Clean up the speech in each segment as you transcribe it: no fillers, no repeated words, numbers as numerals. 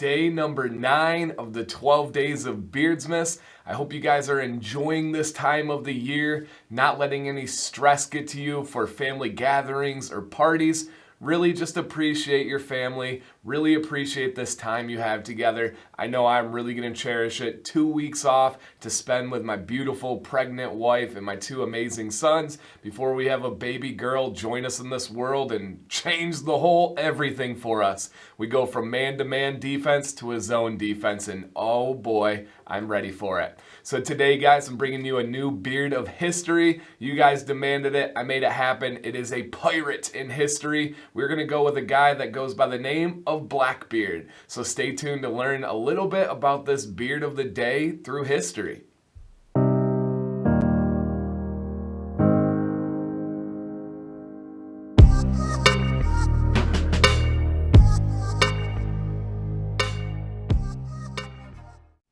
day number 9 of the 12 days of Beardsmas. I hope you guys are enjoying this time of the year, not letting any stress get to you for family gatherings or parties. Really just appreciate your family, really appreciate this time you have together. I know I'm really going to cherish it. 2 weeks off to spend with my beautiful pregnant wife and my 2 amazing sons before we have a baby girl join us in this world and change the whole everything for us. We go from man-to-man defense to a zone defense, and oh boy, I'm ready for it. So today, guys, I'm bringing you a new beard of history. You guys demanded it. I made it happen. It is a pirate in history. We're going to go with a guy that goes by the name of Blackbeard. So stay tuned to learn a little bit about this beard of the day through history.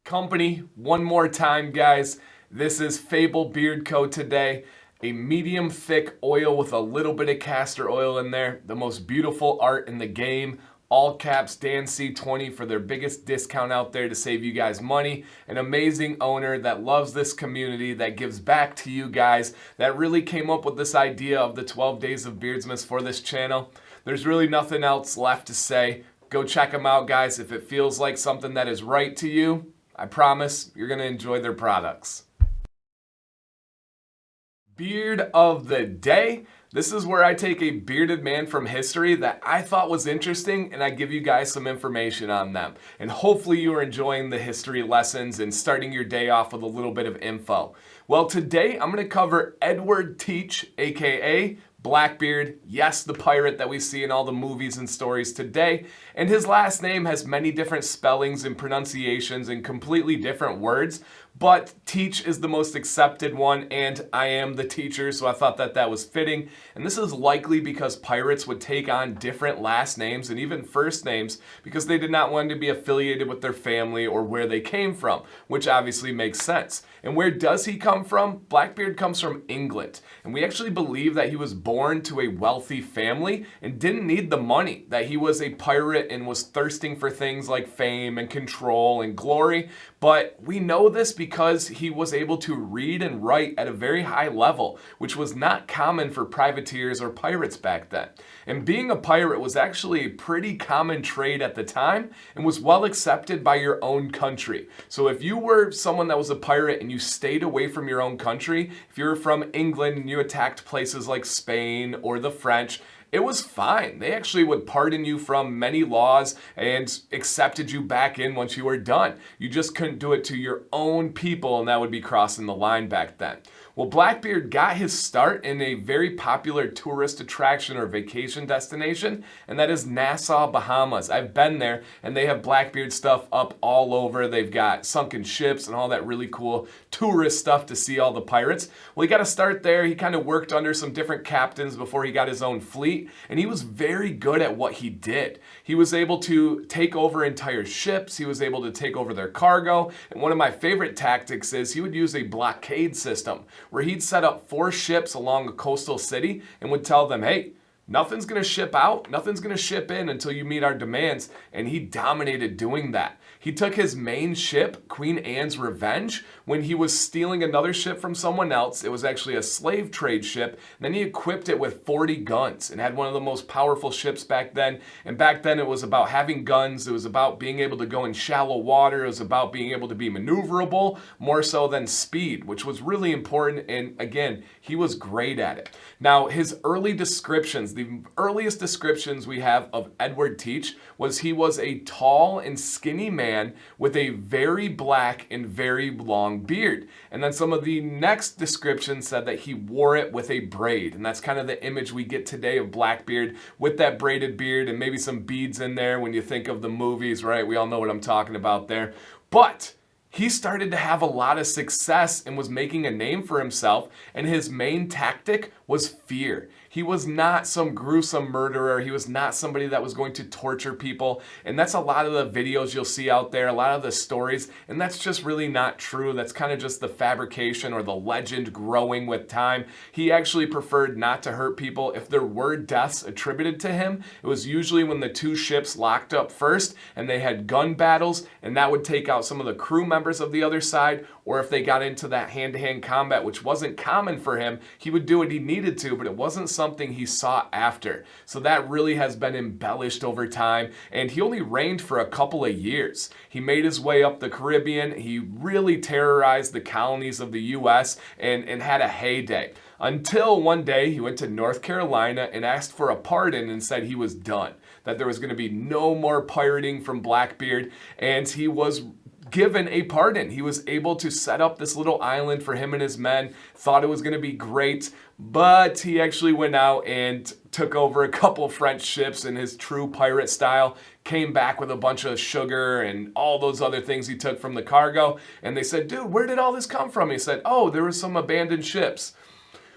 Company, one more time, guys. This is Fable Beard Co. today. A medium thick oil with a little bit of castor oil in there. The most beautiful art in the game. All caps DanC20 for their biggest discount out there to save you guys money. An amazing owner that loves this community, that gives back to you guys, that really came up with this idea of the 12 days of Beardsmas for this channel. There's really nothing else left to say. Go check them out, guys. If it feels like something that is right to you, I promise you're going to enjoy their products. Beard of the day. This is where I take a bearded man from history that I thought was interesting and I give you guys some information on them. And hopefully you are enjoying the history lessons and starting your day off with a little bit of info. Well, today I'm going to cover Edward Teach, aka Blackbeard, yes, the pirate that we see in all the movies and stories today, and his last name has many different spellings and pronunciations and completely different words, but Teach is the most accepted one, and I am the teacher, so I thought that that was fitting. And this is likely because pirates would take on different last names and even first names because they did not want to be affiliated with their family or where they came from, which obviously makes sense. And where does he come from? Blackbeard comes from England, and we actually believe that he was born to a wealthy family and didn't need the money, that he was a pirate and was thirsting for things like fame and control and glory. But we know this because he was able to read and write at a very high level, which was not common for privateers or pirates back then. And being a pirate was actually a pretty common trade at the time and was well accepted by your own country. So if you were someone that was a pirate and you stayed away from your own country, if you were from England and you attacked places like Spain or the French, it was fine. They actually would pardon you from many laws and accepted you back in once you were done. You just couldn't do it to your own people, and that would be crossing the line back then. Well, Blackbeard got his start in a very popular tourist attraction or vacation destination, and that is Nassau, Bahamas. I've been there, and they have Blackbeard stuff up all over. They've got sunken ships and all that really cool tourist stuff to see all the pirates. Well, he got to start there. He kind of worked under some different captains before he got his own fleet, and he was very good at what he did. He was able to take over entire ships. He was able to take over their cargo, and one of my favorite tactics is he would use a blockade system, where he'd set up 4 ships along a coastal city and would tell them, hey, nothing's going to ship out, nothing's going to ship in until you meet our demands. And he dominated doing that. He took his main ship, Queen Anne's Revenge, when he was stealing another ship from someone else. It was actually a slave trade ship. Then he equipped it with 40 guns and had one of the most powerful ships back then. And back then it was about having guns. It was about being able to go in shallow water. It was about being able to be maneuverable more so than speed, which was really important. And again, he was great at it. Now, his early descriptions, the earliest descriptions we have of Edward Teach was he was a tall and skinny man with a very black and very long beard. And then some of the next descriptions said that he wore it with a braid. And that's kind of the image we get today of Blackbeard with that braided beard and maybe some beads in there when you think of the movies, right? We all know what I'm talking about there. But he started to have a lot of success and was making a name for himself, and his main tactic was fear. He was not some gruesome murderer. He was not somebody that was going to torture people. And that's a lot of the videos you'll see out there, a lot of the stories, and that's just really not true. That's kind of just the fabrication or the legend growing with time. He actually preferred not to hurt people. If there were deaths attributed to him, it was usually when the two ships locked up first and they had gun battles, and that would take out some of the crew members of the other side, or if they got into that hand-to-hand combat, which wasn't common for him, he would do what he needed to, but it wasn't something he sought after. So that really has been embellished over time, and he only reigned for a couple of years. He made his way up the Caribbean. He really terrorized the colonies of the US and had a heyday. Until one day he went to North Carolina and asked for a pardon and said he was done, that there was going to be no more pirating from Blackbeard, and he was given a pardon. He was able to set up this little island for him and his men, thought it was going to be great, but he actually went out and took over a couple French ships in his true pirate style, came back with a bunch of sugar and all those other things he took from the cargo, and they said, dude, where did all this come from? He said, oh, there were some abandoned ships.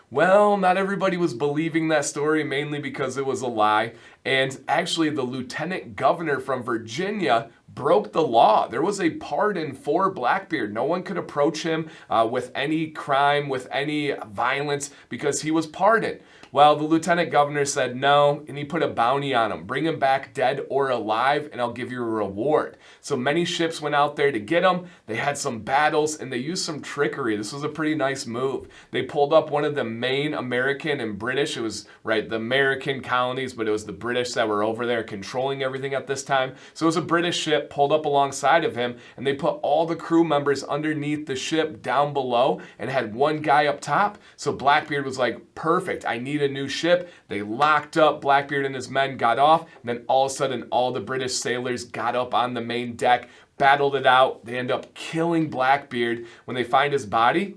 Well, not everybody was believing that story, mainly because it was a lie. And actually, the lieutenant governor from Virginia broke the law. There was a pardon for Blackbeard. No one could approach him with any crime, with any violence, because he was pardoned. Well, the lieutenant governor said no, and he put a bounty on him. Bring him back dead or alive, and I'll give you a reward. So many ships went out there to get him. They had some battles, and they used some trickery. This was a pretty nice move. They pulled up one of the main American and British, it was, right, the American colonies, but it was the British that were over there controlling everything at this time. So it was a British ship pulled up alongside of him, and they put all the crew members underneath the ship down below and had one guy up top. So Blackbeard was like, perfect, I need a new ship. They locked up. Blackbeard and his men got off, and then all of a sudden all the British sailors got up on the main deck, battled it out. They end up killing Blackbeard. When they find his body,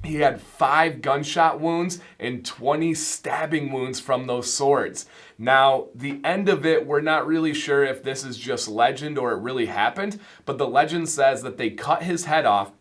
he had 5 gunshot wounds and 20 stabbing wounds from those swords. Now, the end of it, we're not really sure if this is just legend or it really happened, but the legend says that they cut his head off,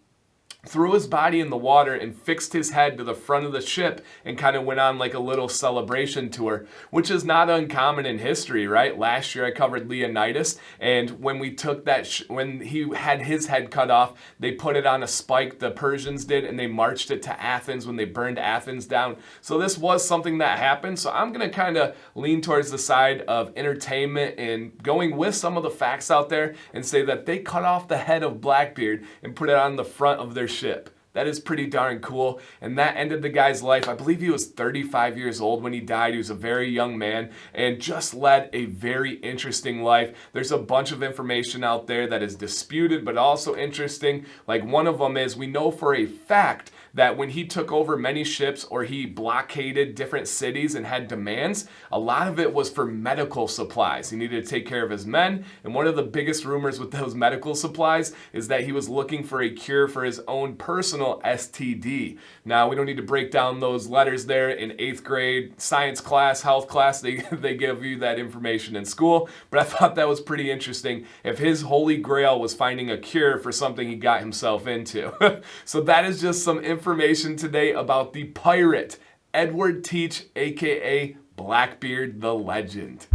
threw his body in the water and fixed his head to the front of the ship and kind of went on like a little celebration tour, which is not uncommon in history, right? Last year I covered Leonidas, and when we took that, when he had his head cut off, they put it on a spike, the Persians did, and they marched it to Athens when they burned Athens down. So this was something that happened. So I'm going to kind of lean towards the side of entertainment and going with some of the facts out there and say that they cut off the head of Blackbeard and put it on the front of their ship. That is pretty darn cool, and that ended the guy's life. I believe he was 35 years old when he died. He was a very young man and just led a very interesting life. There's a bunch of information out there that is disputed but also interesting. Like one of them is, we know for a fact that when he took over many ships or he blockaded different cities and had demands, a lot of it was for medical supplies. He needed to take care of his men, and one of the biggest rumors with those medical supplies is that he was looking for a cure for his own personal STD. Now, we don't need to break down those letters there in 8th grade science class, health class. They give you that information in school, but I thought that was pretty interesting if his holy grail was finding a cure for something he got himself into. So that is just some information today about the pirate Edward Teach, aka Blackbeard the Legend.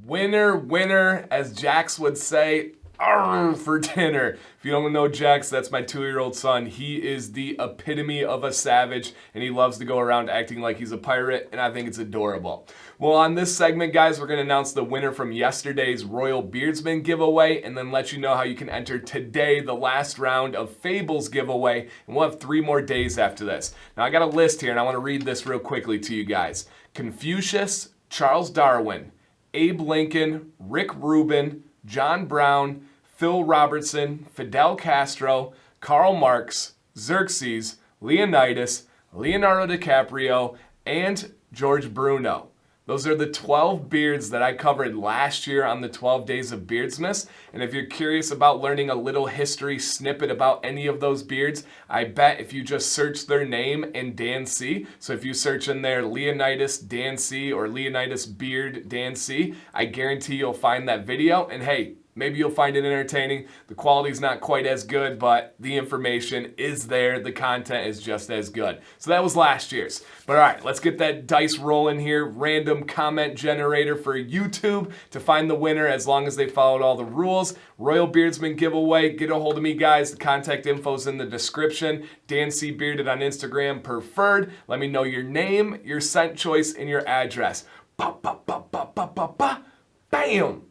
Winner, winner, as Jax would say, arr for dinner. If you don't know Jax, that's my 2-year-old son. He is the epitome of a savage, and he loves to go around acting like he's a pirate, and I think it's adorable. Well, on this segment, guys, we're going to announce the winner from yesterday's Royal Beardsman giveaway, and then let you know how you can enter today, the last round of Fables giveaway, and we'll have 3 more days after this. Now, I got a list here, and I want to read this real quickly to you guys. Confucius, Charles Darwin, Abe Lincoln, Rick Rubin, John Brown, Phil Robertson, Fidel Castro, Karl Marx, Xerxes, Leonidas, Leonardo DiCaprio, and George Bruno. Those are the 12 beards that I covered last year on the 12 Days of Beardsmas. And if you're curious about learning a little history snippet about any of those beards, I bet if you just search their name and Dan C, so if you search in there Leonidas Dan C or Leonidas Beard Dan C, I guarantee you'll find that video. And hey, Maybe you'll find it entertaining. The quality's not quite as good, but the information is there. The content is just as good. So that was last year's. But all right, let's get that dice rolling here. Random comment generator for YouTube to find the winner as long as they followed all the rules. Royal Beardsman giveaway. Get a hold of me, guys. The contact info's in the description. DanCBearded on Instagram preferred. Let me know your name, your scent choice, and your address. Ba, ba, ba, ba, ba, ba, ba. Bam!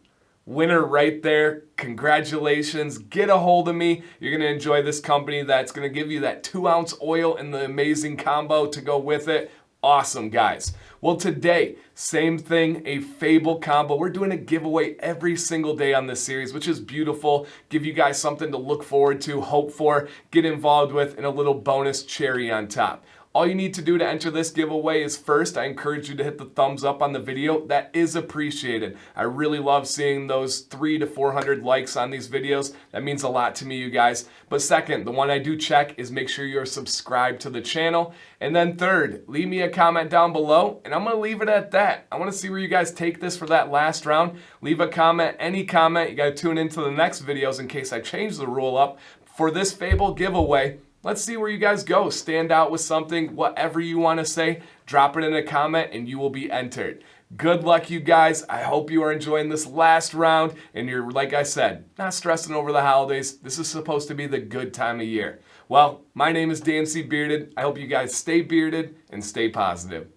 Winner right there. Congratulations. Get a hold of me. You're going to enjoy this company that's going to give you that 2-ounce oil and the amazing combo to go with it. Awesome, guys. Well, today, same thing, a Fable combo. We're doing a giveaway every single day on this series, which is beautiful. Give you guys something to look forward to, hope for, get involved with, and a little bonus cherry on top. All you need to do to enter this giveaway is first, I encourage you to hit the thumbs up on the video. That is appreciated. I really love seeing those 300 to 400 likes on these videos. That means a lot to me, you guys. But second, the one I do check is make sure you're subscribed to the channel. And then third, leave me a comment down below, and I'm going to leave it at that. I want to see where you guys take this for that last round. Leave a comment, any comment. You got to tune into the next videos in case I change the rule up for this Fable giveaway. Let's see where you guys go. Stand out with something, whatever you want to say. Drop it in a comment and you will be entered. Good luck, you guys. I hope you are enjoying this last round and you're, like I said, not stressing over the holidays. This is supposed to be the good time of year. Well, my name is DanCBearded. I hope you guys stay bearded and stay positive.